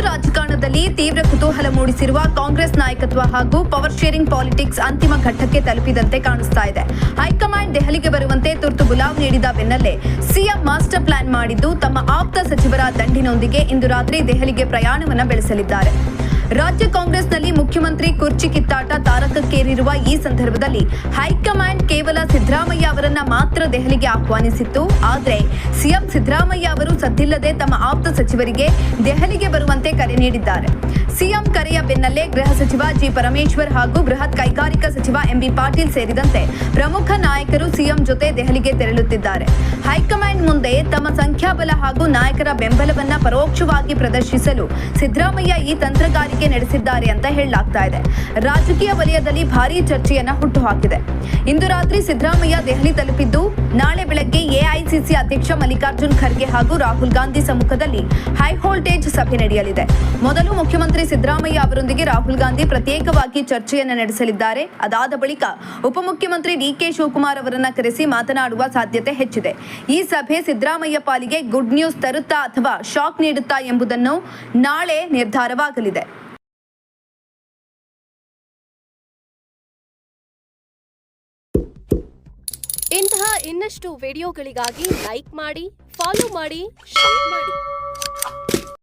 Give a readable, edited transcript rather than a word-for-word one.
ರಾಜಕಾರಣದಲ್ಲಿ ತೀವ್ರ ಕುತೂಹಲ ಮೂಡಿಸಿರುವ ಕಾಂಗ್ರೆಸ್ ನಾಯಕತ್ವ ಹಾಗೂ ಪವರ್ ಶೇರಿಂಗ್ ಪಾಲಿಟಿಕ್ಸ್ ಅಂತಿಮ ಘಟ್ಟಕ್ಕೆ ತಲುಪಿದಂತೆ ಕಾಣಿಸ್ತಾ ಇದೆ. ಹೈಕಮಾಂಡ್ ದೆಹಲಿಗೆ ಬರುವಂತೆ ತುರ್ತು ಬುಲಾವ್ ನೀಡಿದ ಬೆನ್ನಲ್ಲೇ ಸಿಎಂ ಮಾಸ್ಟರ್ ಪ್ಲಾನ್ ಮಾಡಿದ್ದು ತಮ್ಮ ಆಪ್ತ ಸಚಿವರ ದಂಡಿನೊಂದಿಗೆ ಇಂದು ರಾತ್ರಿ ದೆಹಲಿಗೆ ಪ್ರಯಾಣವನ್ನು ಬೆಳೆಸಲಿದ್ದಾರೆ. ರಾಜ್ಯ ಕಾಂಗ್ರೆಸ್ನಲ್ಲಿ ಮುಖ್ಯಮಂತ್ರಿ ಕುರ್ಚಿ ಕಿತ್ತಾಟ ತಾರಕಕ್ಕೇರಿರುವ ಈ ಸಂದರ್ಭದಲ್ಲಿ ಹೈಕಮಾಂಡ್ ಕೇವಲ ಸಿದ್ದರಾಮಯ್ಯ ಅವರನ್ನ ಮಾತ್ರ ದೆಹಲಿಗೆ ಆಹ್ವಾನಿಸಿತ್ತು. ಆದರೆ ಸಿಎಂ ಸಿದ್ದರಾಮಯ್ಯ ಅವರು ಸದ್ದಿಲ್ಲದೆ ತಮ್ಮ ಆಪ್ತ ಸಚಿವರಿಗೆ ದೆಹಲಿಗೆ ಬರುವಂತೆ ಕರೆ ನೀಡಿದ್ದಾರೆ. ಸಿಎಂ ಕರೆಯ ಬೆನ್ನಲ್ಲೇ ಗೃಹ ಸಚಿವ ಜಿ ಪರಮೇಶ್ವರ್ ಹಾಗೂ ಬೃಹತ್ ಕೈಗಾರಿಕಾ ಸಚಿವ ಎಂಬಿ ಪಾಟೀಲ್ ಸೇರಿದಂತೆ ಪ್ರಮುಖ ನಾಯಕರು ಸಿಎಂ ಜೊತೆ ದೆಹಲಿಗೆ ತೆರಳುತ್ತಿದ್ದಾರೆ. ಹೈಕಮಾಂಡ್ ಮುಂದೆ ತಮ್ಮ ಸಂಖ್ಯಾಬಲ ಹಾಗೂ ನಾಯಕರ ಬೆಂಬಲವನ್ನ ಪರೋಕ್ಷವಾಗಿ ಪ್ರದರ್ಶಿಸಲು ಸಿದ್ದರಾಮಯ್ಯ ಈ ತಂತ್ರಗಾರಿಕೆ ನಡೆಸಿದ್ದಾರೆ ಅಂತ ಹೇಳಲಾಗ್ತಾ ಇದೆ. ರಾಜಕೀಯ ವಲಯದಲ್ಲಿ ಭಾರೀ ಚರ್ಚೆಯನ್ನ ಹುಟ್ಟುಹಾಕಿದೆ. ಇಂದು ರಾತ್ರಿ ಸಿದ್ದರಾಮಯ್ಯ ದೆಹಲಿ ತಲುಪಿದ್ದು ನಾಳೆ ಬೆಳಗ್ಗೆ ಎಐಸಿಸಿ ಅಧ್ಯಕ್ಷ ಮಲ್ಲಿಕಾರ್ಜುನ್ ಖರ್ಗೆ ಹಾಗೂ ರಾಹುಲ್ ಗಾಂಧಿ ಸಮ್ಮುಖದಲ್ಲಿ ಹೈ ವೋಲ್ಟೇಜ್ ಸಭೆ ನಡೆಯಲಿದೆ. ಮೊದಲು ಮುಖ್ಯಮಂತ್ರಿ ಸಿದ್ದರಾಮಯ್ಯ ಅವರೊಂದಿಗೆ ರಾಹುಲ್ ಗಾಂಧಿ ಪ್ರತ್ಯೇಕವಾಗಿ ಚರ್ಚೆಯನ್ನು ನಡೆಸಲಿದ್ದಾರೆ. ಅದಾದ ಬಳಿಕ ಉಪಮುಖ್ಯಮಂತ್ರಿ ಡಿಕೆ ಶಿವಕುಮಾರ್ ಅವರನ್ನ ಕರೆಸಿ ಮಾತನಾಡುವ ಸಾಧ್ಯತೆ ಹೆಚ್ಚಿದೆ. ಈ ಸಭೆ ಸಿದ್ದರಾಮಯ್ಯ ಪಾಲಿಗೆ ಗುಡ್ ನ್ಯೂಸ್ ತರುತ್ತಾ ಅಥವಾ ಶಾಕ್ ನೀಡುತ್ತಾ ಎಂಬುದನ್ನು ನಾಳೆ ನಿರ್ಧಾರವಾಗಲಿದೆ. ಇಂತಹ ಇನ್ನಷ್ಟು ವಿಡಿಯೋಗಳಿಗಾಗಿ ಲೈಕ್ ಮಾಡಿ, ಫಾಲೋ ಮಾಡಿ, ಶೇರ್ ಮಾಡಿ.